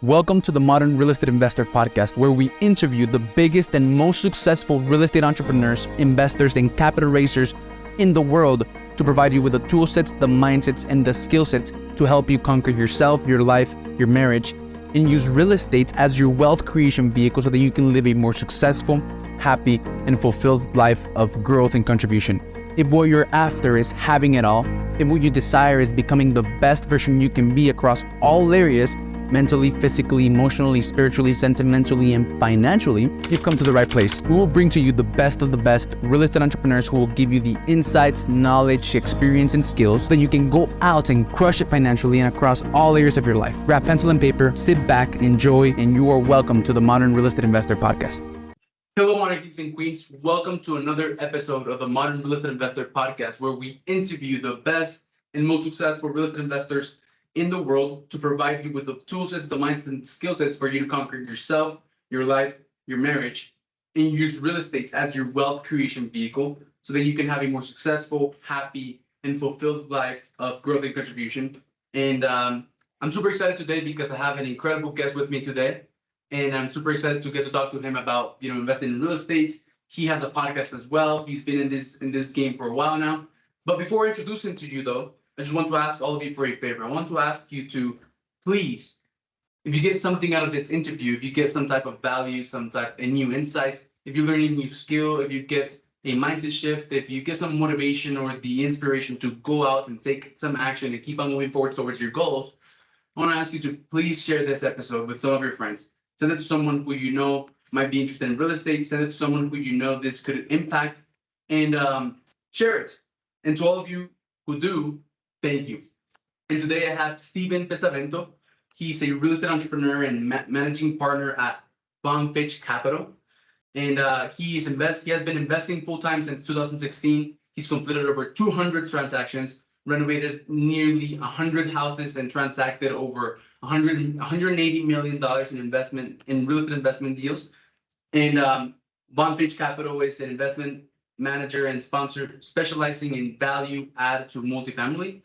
Welcome to the Modern Real Estate Investor Podcast, where we interview the biggest and most successful real estate entrepreneurs, investors, and capital raisers in the world to provide you with the tool sets, the mindsets, and the skill sets to help you conquer yourself, your life, your marriage, and use real estate as your wealth creation vehicle so that you can live a more successful, happy, and fulfilled life of growth and contribution. If what you're after is having it all, if what you desire is becoming the best version you can be across all areas, mentally, physically, emotionally, spiritually, sentimentally, and financially, you've come to the right place. We will bring to you the best of the best real estate entrepreneurs who will give you the insights, knowledge, experience, and skills so that you can go out and crush it financially and across all areas of your life. Grab pencil and paper, sit back, enjoy, and you are welcome to the Modern Real Estate Investor Podcast. Hello, Modern Geeks and Queens. Welcome to another episode of the Modern Real Estate Investor Podcast, where we interview the best and most successful real estate investors in the world to provide you with the tool sets, the mindsets, and skill sets for you to conquer yourself, your life, your marriage, and use real estate as your wealth creation vehicle so that you can have a more successful, happy, and fulfilled life of growth and contribution. And I'm super excited today because I have an incredible guest with me today. And I'm super excited to get to talk to him about, investing in real estate. He has a podcast as well. He's been in this game for a while now. But before I introduce him to you, though, I just want to ask all of you for a favor. I want to ask you to please, if you get something out of this interview, if you get some type of value, a new insight, if you learn a new skill, if you get a mindset shift, if you get some motivation or the inspiration to go out and take some action and keep on moving forward towards your goals, I want to ask you to please share this episode with some of your friends. Send it to someone who you know might be interested in real estate. Send it to someone who you know this could impact, and share it. And to all of you who do, thank you. And today I have Steven Pesavanto. He's a real estate entrepreneur and managing partner at VonFinch Capital. And he has been investing full-time since 2016. He's completed over 200 transactions, renovated nearly 100 houses, and transacted over $180 million in real estate investment deals. And VonFinch Capital is an investment manager and sponsor specializing in value add to multifamily.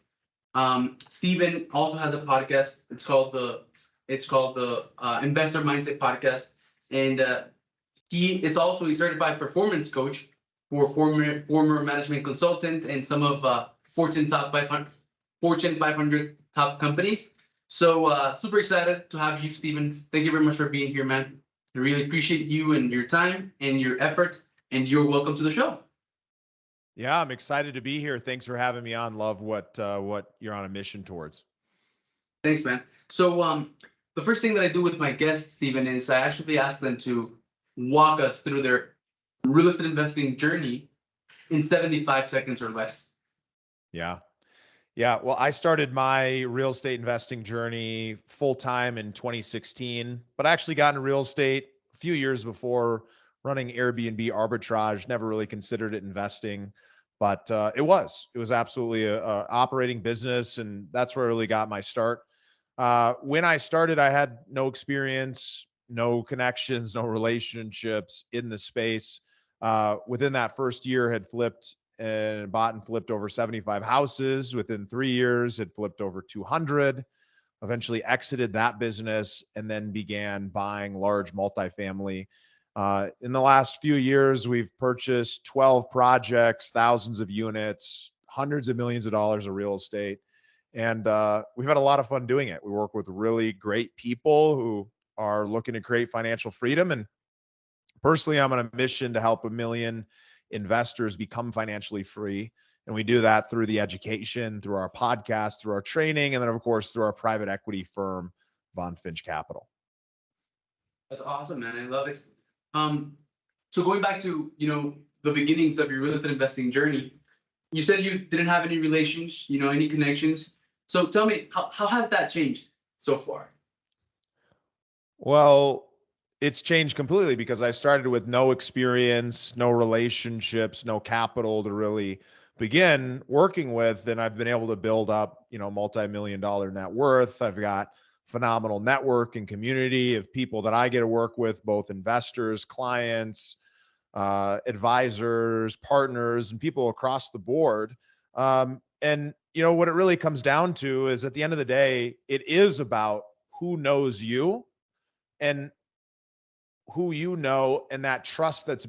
Steven also has a podcast. It's called the Investor Mindset Podcast, and he is also a certified performance coach for former management consultant and some of Fortune 500 top companies. So super excited to have you, Steven. Thank you very much for being here, man. I really appreciate you and your time and your effort, and you're welcome to the show. Yeah, I'm excited to be here. Thanks for having me on. Love what you're on a mission towards. Thanks, man. So the first thing that I do with my guests, Steven, is I actually ask them to walk us through their real estate investing journey in 75 seconds or less. Yeah. Well, I started my real estate investing journey full-time in 2016, but I actually got into real estate a few years before, running Airbnb arbitrage. Never really considered it investing, but it was absolutely a operating business. And that's where I really got my start. When I started, I had no experience, no connections, no relationships in the space. Within that first year, had bought and flipped over 75 houses. Within 3 years, had flipped over 200, eventually exited that business, and then began buying large multifamily. In the last few years, we've purchased 12 projects, thousands of units, hundreds of millions of dollars of real estate. And we've had a lot of fun doing it. We work with really great people who are looking to create financial freedom. And personally, I'm on a mission to help 1 million investors become financially free. And we do that through the education, through our podcast, through our training, and then, of course, through our private equity firm, VonFinch Capital. That's awesome, man. I love it. So going back to, the beginnings of your real estate investing journey, you said you didn't have any relations, any connections. So tell me, how has that changed so far? Well, it's changed completely because I started with no experience, no relationships, no capital to really begin working with. And I've been able to build up, multi-million-dollar net worth. I've got phenomenal network and community of people that I get to work with, both investors, clients, advisors, partners, and people across the board. And what it really comes down to is, at the end of the day, it is about who knows you and who you know, and that trust that's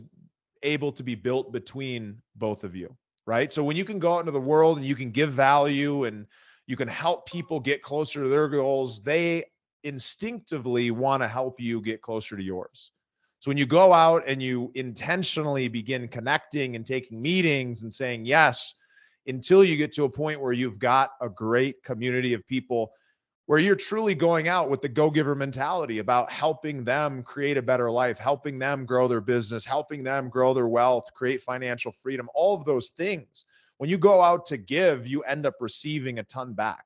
able to be built between both of you, right? So when you can go out into the world and you can give value and you can help people get closer to their goals, they instinctively want to help you get closer to yours. So when you go out and you intentionally begin connecting and taking meetings and saying yes, until you get to a point where you've got a great community of people where you're truly going out with the go-giver mentality about helping them create a better life, helping them grow their business, helping them grow their wealth, create financial freedom, all of those things. When you go out to give, you end up receiving a ton back.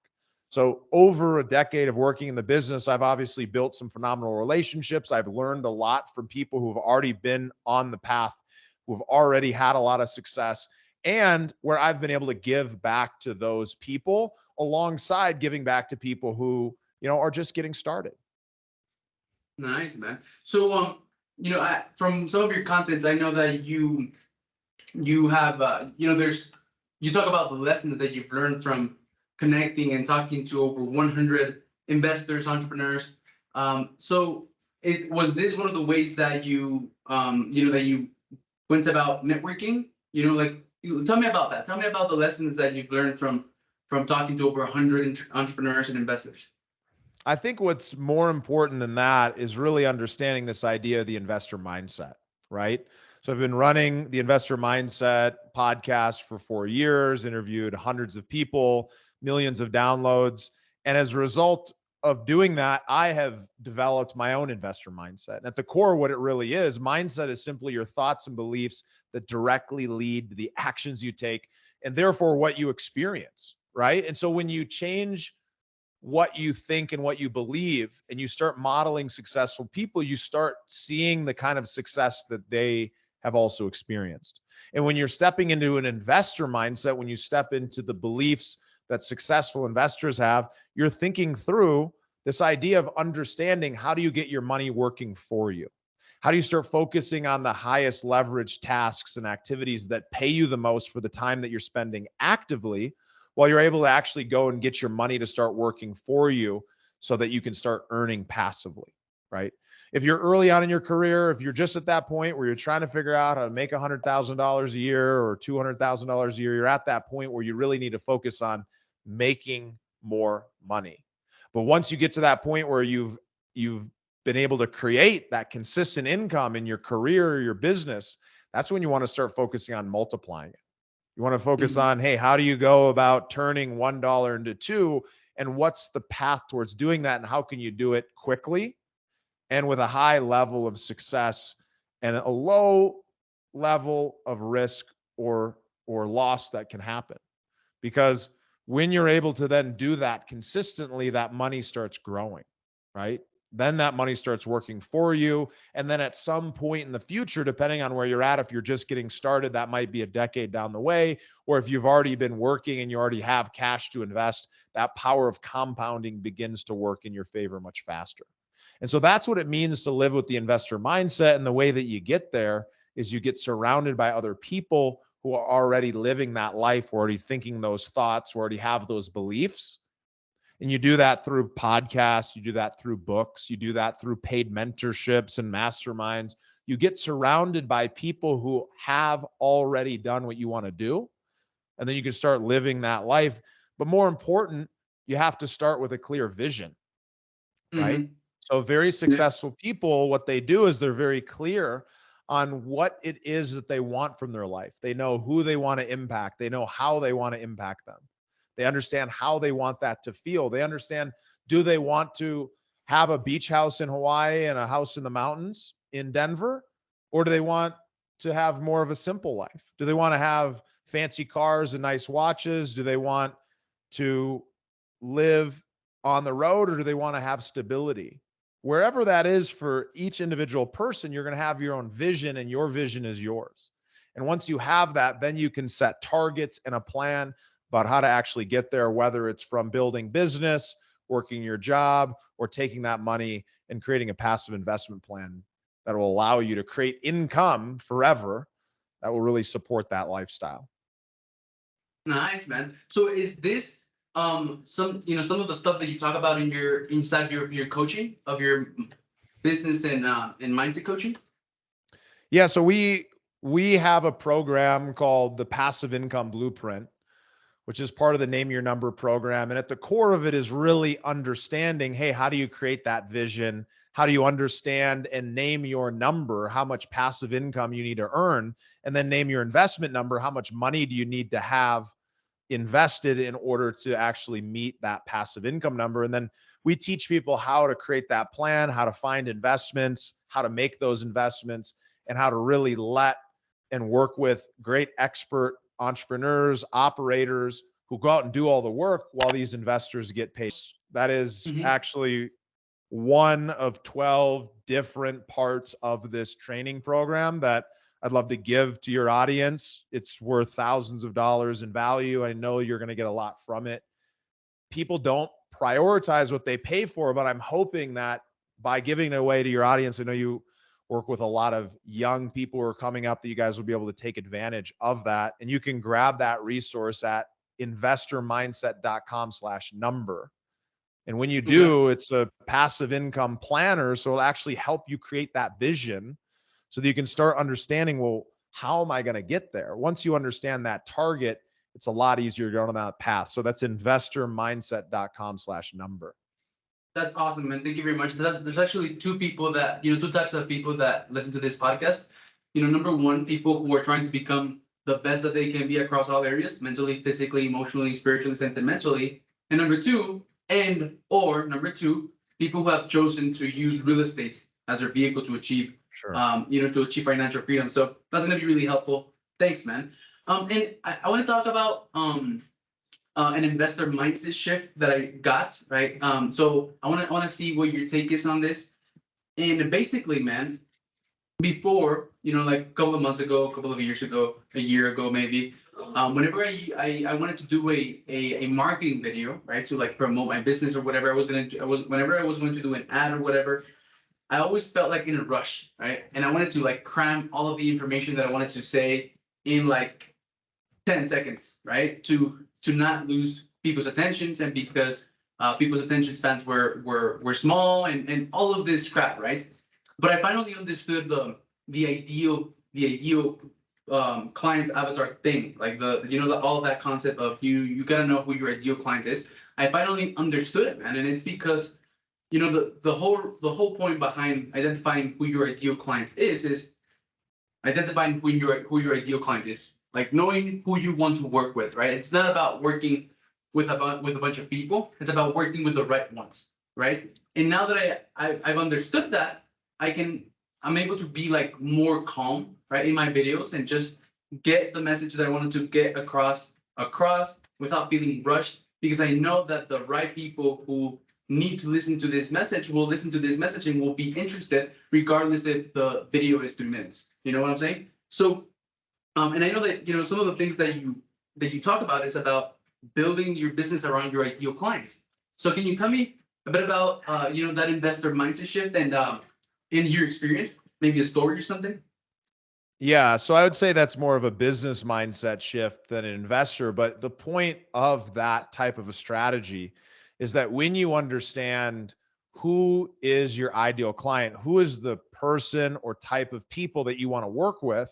So over a decade of working in the business, I've obviously built some phenomenal relationships. I've learned a lot from people who've already been on the path, who've already had a lot of success, and where I've been able to give back to those people alongside giving back to people who, are just getting started. Nice, man. So, from some of your content, I know that you have, you talk about the lessons that you've learned from connecting and talking to over 100 investors, entrepreneurs. So, was this one of the ways that that you went about networking? Tell me about that. Tell me about the lessons that you've learned from talking to over 100 entrepreneurs and investors. I think what's more important than that is really understanding this idea of the investor mindset, right? So I've been running the Investor Mindset podcast for 4 years, interviewed hundreds of people, millions of downloads. And as a result of doing that, I have developed my own investor mindset. And at the core, what it really is, mindset is simply your thoughts and beliefs that directly lead to the actions you take and therefore what you experience, right? And so when you change what you think and what you believe and you start modeling successful people, you start seeing the kind of success that they have also experienced. And when you're stepping into an investor mindset, when you step into the beliefs that successful investors have, you're thinking through this idea of understanding, how do you get your money working for you? How do you start focusing on the highest leverage tasks and activities that pay you the most for the time that you're spending actively, while you're able to actually go and get your money to start working for you so that you can start earning passively, right? If you're early on in your career, if you're just at that point where you're trying to figure out how to make $100,000 a year or $200,000 a year, you're at that point where you really need to focus on making more money. But once you get to that point where you've been able to create that consistent income in your career or your business, that's when you want to start focusing on multiplying it. You want to focus on, hey, how do you go about turning $1 into two? And what's the path towards doing that? And how can you do it quickly and with a high level of success and a low level of risk or loss that can happen? Because when you're able to then do that consistently, that money starts growing, right? Then that money starts working for you. And then at some point in the future, depending on where you're at, if you're just getting started, that might be a decade down the way. Or if you've already been working and you already have cash to invest, that power of compounding begins to work in your favor much faster. And so that's what it means to live with the investor mindset. And the way that you get there is you get surrounded by other people who are already living that life, already thinking those thoughts, already have those beliefs. And you do that through podcasts, you do that through books, you do that through paid mentorships and masterminds. You get surrounded by people who have already done what you want to do. And then you can start living that life. But more important, you have to start with a clear vision, right? Mm-hmm. So very successful people, what they do is they're very clear on what it is that they want from their life. They know who they want to impact. They know how they want to impact them. They understand how they want that to feel. They understand, do they want to have a beach house in Hawaii and a house in the mountains in Denver? Or do they want to have more of a simple life? Do they want to have fancy cars and nice watches? Do they want to live on the road, or do they want to have stability? Wherever that is for each individual person, you're going to have your own vision, and your vision is yours. And once you have that, then you can set targets and a plan about how to actually get there, whether it's from building business, working your job, or taking that money and creating a passive investment plan that will allow you to create income forever that will really support that lifestyle. Nice, man. So is this some of the stuff that you talk about in your inside your coaching of your business and mindset coaching? Yeah, so we have a program called the Passive Income Blueprint, which is part of the Name Your Number program. And at the core of it is really understanding, hey, how do you create that vision? How do you understand and name your number, how much passive income you need to earn, and then name your investment number, how much money do you need to have invested in order to actually meet that passive income number. And then we teach people how to create that plan, how to find investments, how to make those investments, and how to really let and work with great expert entrepreneurs, operators who go out and do all the work while these investors get paid. That is Mm-hmm. actually one of 12 different parts of this training program that I'd love to give to your audience. It's worth thousands of dollars in value. I know you're going to get a lot from it. People don't prioritize what they pay for, but I'm hoping that by giving it away to your audience, I know you work with a lot of young people who are coming up, that you guys will be able to take advantage of that. And you can grab that resource at investormindset.com/number. And when you Okay. do, it's a passive income planner. So it'll actually help you create that vision so that you can start understanding, well, how am I going to get there? Once you understand that target, it's a lot easier to go on that path. So that's investormindset.com/number. That's awesome, man. Thank you very much. There's actually two people that, two types of people that listen to this podcast. Number one, people who are trying to become the best that they can be across all areas, mentally, physically, emotionally, spiritually, sentimentally. And number two, people who have chosen to use real estate as their vehicle to achieve, Sure. to achieve financial freedom. So that's going to be really helpful. Thanks, man. And I want to talk about, an investor mindset shift that I got, right? So I want to see what your take is on this. And basically, man, before, like a couple of months ago, a couple of years ago, a year ago maybe, whenever I wanted to do a marketing video, right, to like promote my business or whatever I was gonna do, whenever I was going to do an ad or whatever, I always felt like in a rush, right? And I wanted to like cram all of the information that I wanted to say in like 10 seconds, right? To not lose people's attentions, and because people's attention spans were small, and all of this crap, right? But I finally understood the ideal client avatar thing, like all that concept of you gotta know who your ideal client is. I finally understood it, man, and it's because the whole point behind identifying who your ideal client is identifying who your ideal client is, like knowing who you want to work with, right? It's not about working with a bunch of people. It's about working with the right ones, right? And now that I've understood that, I'm able to be like more calm, right, in my videos, and just get the message that I wanted to get across without feeling rushed, because I know that the right people who need to listen to this message will listen to this message and will be interested regardless if the video is 3 minutes. You know what I'm saying? So, and I know that some of the things that you talk about is about building your business around your ideal client. So, can you tell me a bit about that investor mindset shift, and in your experience, maybe a story or something? Yeah, so I would say that's more of a business mindset shift than an investor. But the point of that type of a strategy is that when you understand who is your ideal client, who is the person or type of people that you want to work with,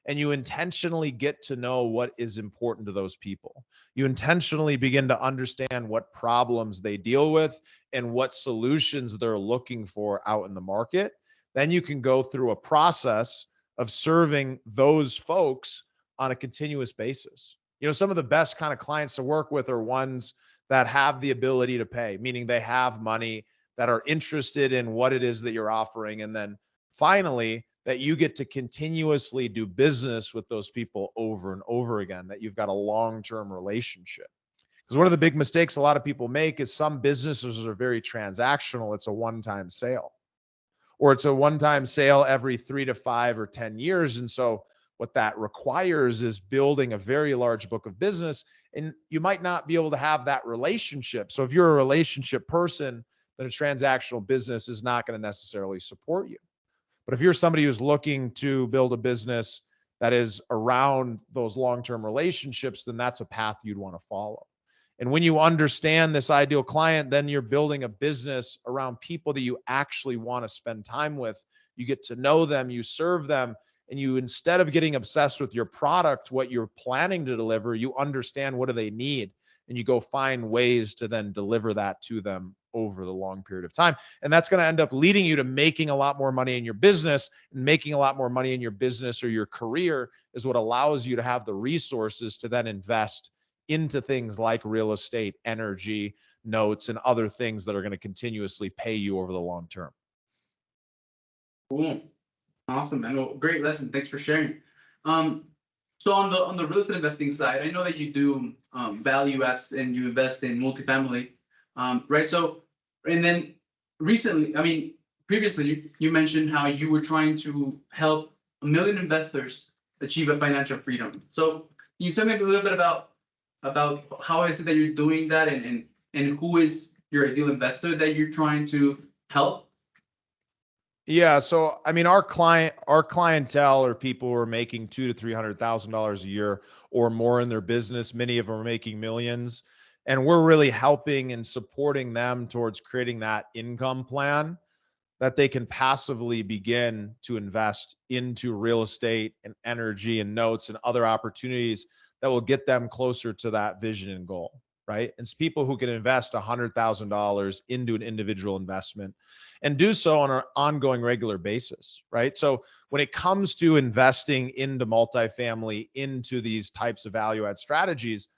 and you intentionally get to know what is important to those people. You intentionally begin to understand what problems they deal with and what solutions they're looking for out in the market. Then you can go through a process of serving those folks on a continuous basis. Some of the best kind of clients to work with are ones that have the ability to pay, meaning they have money, that are interested in what it is that you're offering. And then finally, that you get to continuously do business with those people over and over again, that you've got a long-term relationship. Because one of the big mistakes a lot of people make is some businesses are very transactional. It's a one-time sale, or it's a one-time sale every 3 to 5 or 10 years. And so what that requires is building a very large book of business, and you might not be able to have that relationship. So if you're a relationship person, then a transactional business is not going to necessarily support you. But if you're somebody who's looking to build a business that is around those long-term relationships, then that's a path you'd want to follow. And when you understand this ideal client, then you're building a business around people that you actually want to spend time with. You get to know them, you serve them, and you, instead of getting obsessed with your product, what you're planning to deliver, you understand what do they need, and you go find ways to then deliver that to them over the long period of time. And that's going to end up leading you to making a lot more money in your business, and making a lot more money in your business or your career is what allows you to have the resources to then invest into things like real estate, energy, notes, and other things that are going to continuously pay you over the long term. Cool. Awesome, man. Well, great lesson. Thanks for sharing. Um, so on the real estate investing side, I know that you do value adds and you invest in multifamily, right? So, and then recently, I mean, previously you mentioned how you were trying to help 1 million investors achieve a financial freedom. So, can you tell me a little bit about how is it that you're doing that, and who is your ideal investor that you're trying to help? Yeah, so I mean, our clientele are people who are making $200,000 to $300,000 a year or more in their business. Many of them are making millions, and we're really helping and supporting them towards creating that income plan that they can passively begin to invest into real estate and energy and notes and other opportunities that will get them closer to that vision and goal, right? It's people who can invest $100,000 into an individual investment and do so on an ongoing regular basis, right? So when it comes to investing into multifamily, into these types of value add strategies,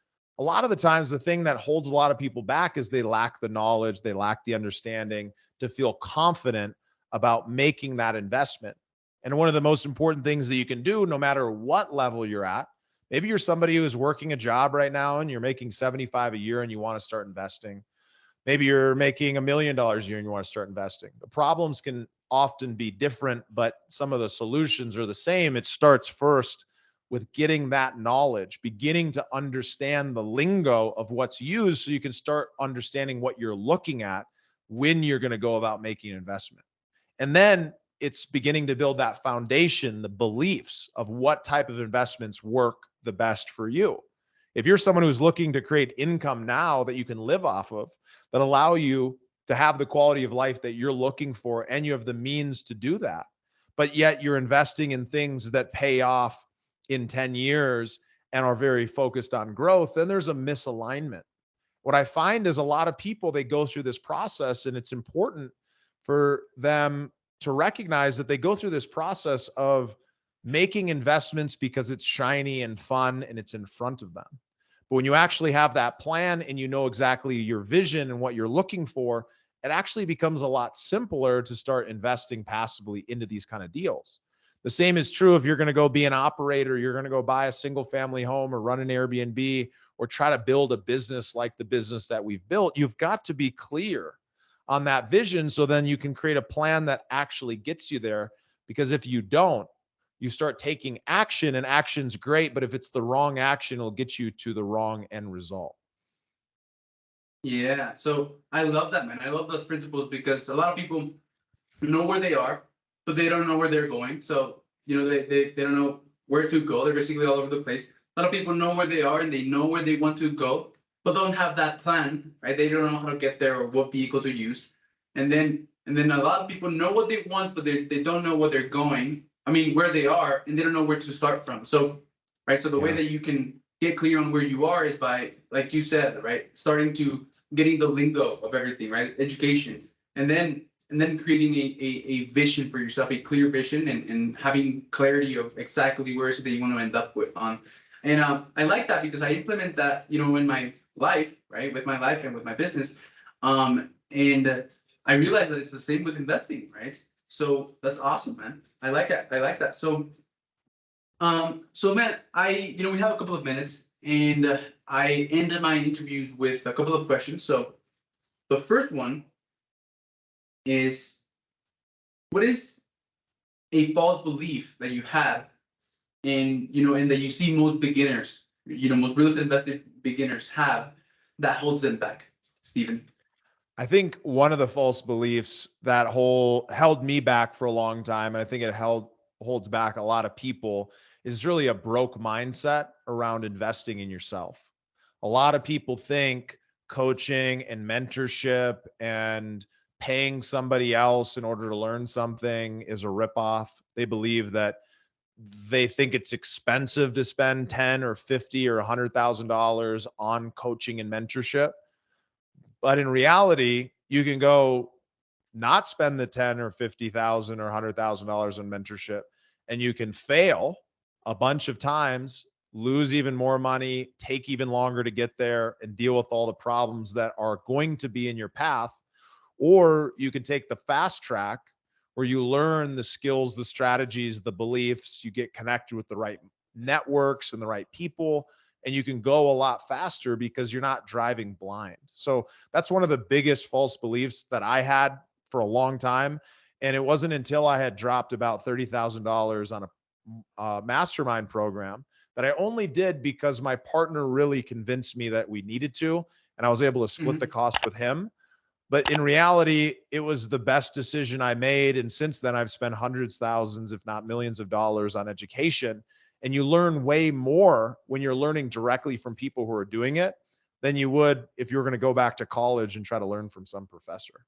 a lot of the times the thing that holds a lot of people back is they lack the knowledge, they lack the understanding to feel confident about making that investment. And one of the most important things that you can do, no matter what level you're at, maybe you're somebody who is working a job right now and you're making 75 a year and you want to start investing. Maybe you're making $1 million a year and you want to start investing. The problems can often be different, but some of the solutions are the same. It starts first with getting that knowledge, beginning to understand the lingo of what's used so you can start understanding what you're looking at when you're going to go about making an investment. And then it's beginning to build that foundation, the beliefs of what type of investments work the best for you. If you're someone who's looking to create income now that you can live off of, that allow you to have the quality of life that you're looking for, and you have the means to do that, but yet you're investing in things that pay off in 10 years and are very focused on growth, then there's a misalignment. What I find is a lot of people, they go through this process, and it's important for them to recognize that they go through this process of making investments because it's shiny and fun and it's in front of them. But when you actually have that plan and you know exactly your vision and what you're looking for, it actually becomes a lot simpler to start investing passively into these kind of deals. The same is true if you're going to go be an operator, you're going to go buy a single family home or run an Airbnb or try to build a business like the business that we've built. You've got to be clear on that vision so then you can create a plan that actually gets you there. Because if you don't, you start taking action, and action's great, but if it's the wrong action, it'll get you to the wrong end result. Yeah, so I love that, man. I love those principles because a lot of people know where they are, but they don't know where they're going. So, they don't know where to go. They're basically all over the place. A lot of people know where they are and they know where they want to go, but don't have that plan, right? They don't know how to get there or what vehicles to use. And then a lot of people know what they want, but they don't know where they're going. I mean, where they are, and they don't know where to start from. So, right. So the way Yeah. that you can get clear on where you are is by, like you said, right, starting to getting the lingo of everything, right? Education. And then creating a vision for yourself, a clear vision, and having clarity of exactly where is it that you want to end up with on. And I like that because I implement that, in my life, right, with my life and with my business. And I realize that it's the same with investing, right? So that's awesome, man. I like that. I like that. So man, we have a couple of minutes, and I ended my interviews with a couple of questions. So the first one is, what is a false belief that you have, and that you see most beginners, most real estate investing beginners have, that holds them back, Steven? I think one of the false beliefs that held me back for a long time, and I think it holds back a lot of people, is really a broke mindset around investing in yourself. A lot of people think coaching and mentorship and paying somebody else in order to learn something is a ripoff. They believe that they think it's expensive to spend 10 or 50 or $100,000 on coaching and mentorship. But in reality, you can go not spend the 10 or 50,000 or $100,000 on mentorship, and you can fail a bunch of times, lose even more money, take even longer to get there, and deal with all the problems that are going to be in your path. Or you can take the fast track where you learn the skills, the strategies, the beliefs, you get connected with the right networks and the right people, and you can go a lot faster because you're not driving blind. So that's one of the biggest false beliefs that I had for a long time. And it wasn't until I had dropped about $30,000 on a mastermind program that I only did because my partner really convinced me that we needed to. And I was able to split the cost with him. But in reality, it was the best decision I made. And since then, I've spent hundreds, thousands, if not millions of dollars on education. And you learn way more when you're learning directly from people who are doing it than you would if you were going to go back to college and try to learn from some professor.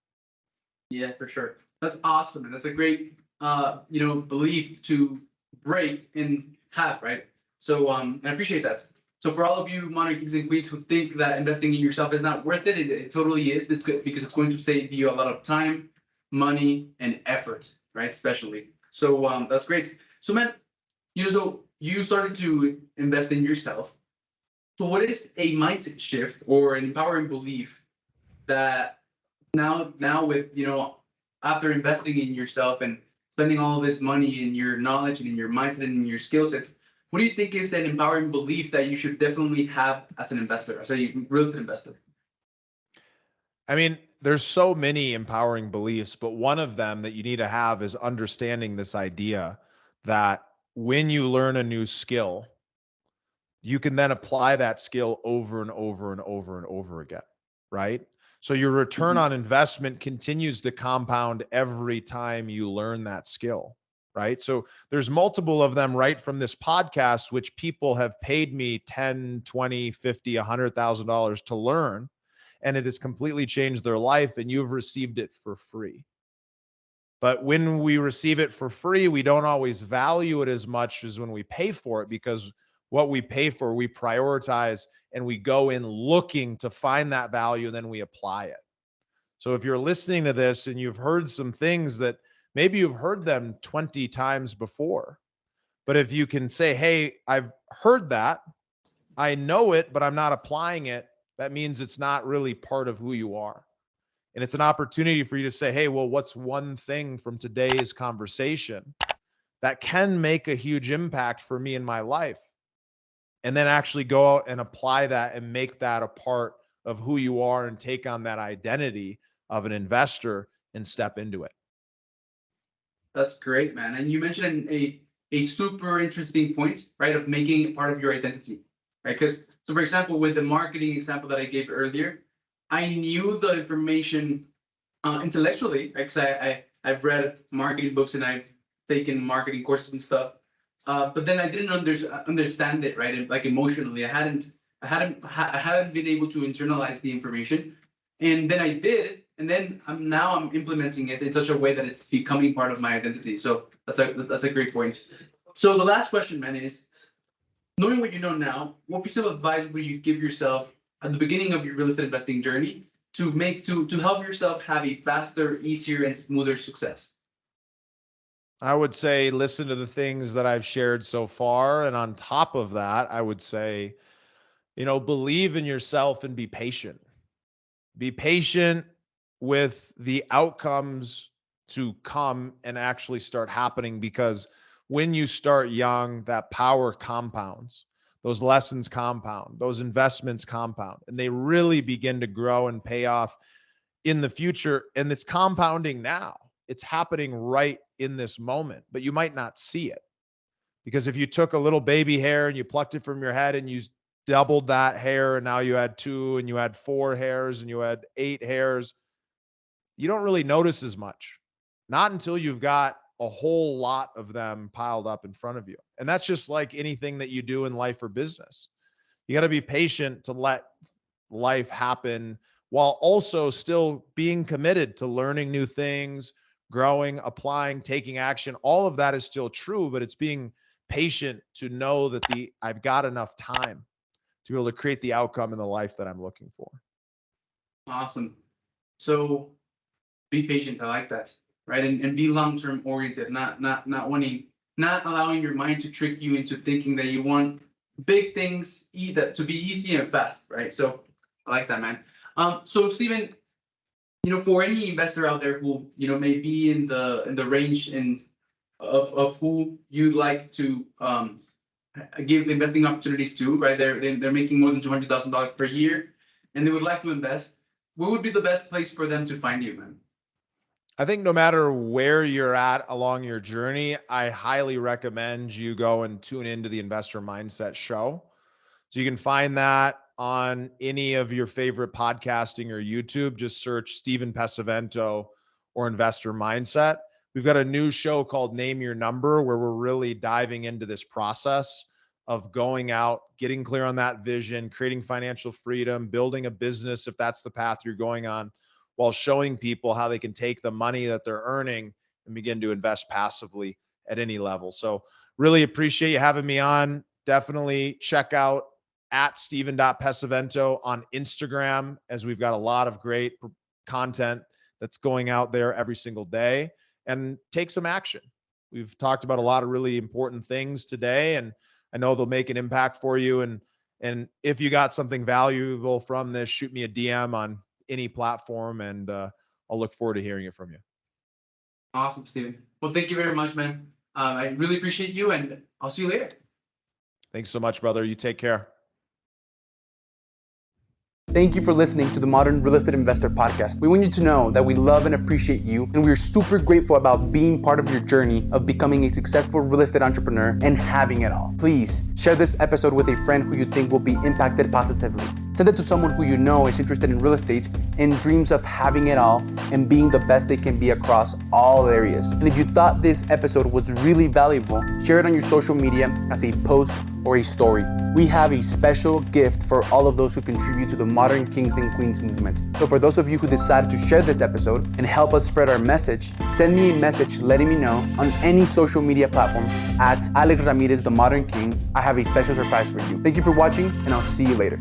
Yeah, for sure. That's awesome, and that's a great, belief to break and have, right? So, I appreciate that. So, for all of you Monterey Kings and Queens who think that investing in yourself is not worth it, it totally is. It's good because it's going to save you a lot of time, money, and effort, right? Especially. So, that's great. So, man, so you started to invest in yourself. So, what is a mindset shift or an empowering belief that now with after investing in yourself and spending all of this money in your knowledge and in your mindset and in your skill sets, what do you think is an empowering belief that you should definitely have as an investor, as a real estate investor? I mean, there's so many empowering beliefs, but one of them that you need to have is understanding this idea that when you learn a new skill, you can then apply that skill over and over and over and over again, right? So your return Mhm. on investment continues to compound every time you learn that skill, right? So there's multiple of them right from this podcast, which people have paid me 10, 20, 50, $100,000 to learn, and it has completely changed their life, and you've received it for free. But when we receive it for free, we don't always value it as much as when we pay for it, because what we pay for, we prioritize and we go in looking to find that value, and then we apply it. So if you're listening to this and you've heard some things that maybe you've heard them 20 times before, but if you can say, hey, I've heard that, I know it, but I'm not applying it, that means it's not really part of who you are. And it's an opportunity for you to say, hey, well, what's one thing from today's conversation that can make a huge impact for me in my life? And then actually go out and apply that and make that a part of who you are and take on that identity of an investor and step into it. That's great, man. And you mentioned a super interesting point, right, of making it part of your identity, right? Because so, for example, with the marketing example that I gave earlier, I knew the information intellectually, right? Because I've read marketing books and I've taken marketing courses and stuff. But then I didn't understand it, right? Like emotionally, I hadn't been able to internalize the information, and then I did, and then I'm implementing it in such a way that it's becoming part of my identity. So that's a great point. So the last question, man, is knowing what you know now, what piece of advice would you give yourself at the beginning of your real estate investing journey to help yourself have a faster, easier, and smoother success? I would say listen to the things that I've shared so far. And on top of that, I would say, believe in yourself and be patient. Be patient with the outcomes to come and actually start happening, because when you start young, that power compounds. Those lessons compound, those investments compound, and they really begin to grow and pay off in the future. And it's compounding now. It's happening right in this moment, but you might not see it, because if you took a little baby hair and you plucked it from your head and you doubled that hair, and now you had two and you had four hairs and you had eight hairs, you don't really notice as much. Not until you've got a whole lot of them piled up in front of you. And that's just like anything that you do in life or business. You got to be patient to let life happen while also still being committed to learning new things, growing, applying, taking action. All of that is still true, but it's being patient to know that I've got enough time to be able to create the outcome in the life that I'm looking for. Awesome. So be patient. I like that. Right. And be long-term oriented, not allowing your mind to trick you into thinking that you want big things to be easy and fast. Right. So I like that, man. So Steven, for any investor out there who, may be in the range of who you'd like to give investing opportunities to, right? They're making more than $200,000 per year, and they would like to invest. What would be the best place for them to find you, man? I think no matter where you're at along your journey, I highly recommend you go and tune into the Investor Mindset Show. So you can find that on any of your favorite podcasting or YouTube. Just search Steven Pesavanto or Investor Mindset. We've got a new show called Name Your Number, where we're really diving into this process of going out, getting clear on that vision, creating financial freedom, building a business if that's the path you're going on, while showing people how they can take the money that they're earning and begin to invest passively at any level. So really appreciate you having me on. Definitely check out at Steven.Pesavanto on Instagram, as we've got a lot of great content that's going out there every single day, and take some action. We've talked about a lot of really important things today, and I know they'll make an impact for you. And if you got something valuable from this, shoot me a DM on any platform, and I'll look forward to hearing it from you. Awesome, Steven. Well, thank you very much, man. I really appreciate you, and I'll see you later. Thanks so much, brother. You take care. Thank you for listening to the Modern Real Estate Investor Podcast. We want you to know that we love and appreciate you, and we're super grateful about being part of your journey of becoming a successful real estate entrepreneur and having it all. Please share this episode with a friend who you think will be impacted positively. Send it to someone who you know is interested in real estate and dreams of having it all and being the best they can be across all areas. And if you thought this episode was really valuable, share it on your social media as a post or a story. We have a special gift for all of those who contribute to the Modern Kings and Queens movement. So for those of you who decided to share this episode and help us spread our message, send me a message letting me know on any social media platform at Alex Ramirez, the Modern King. I have a special surprise for you. Thank you for watching, and I'll see you later.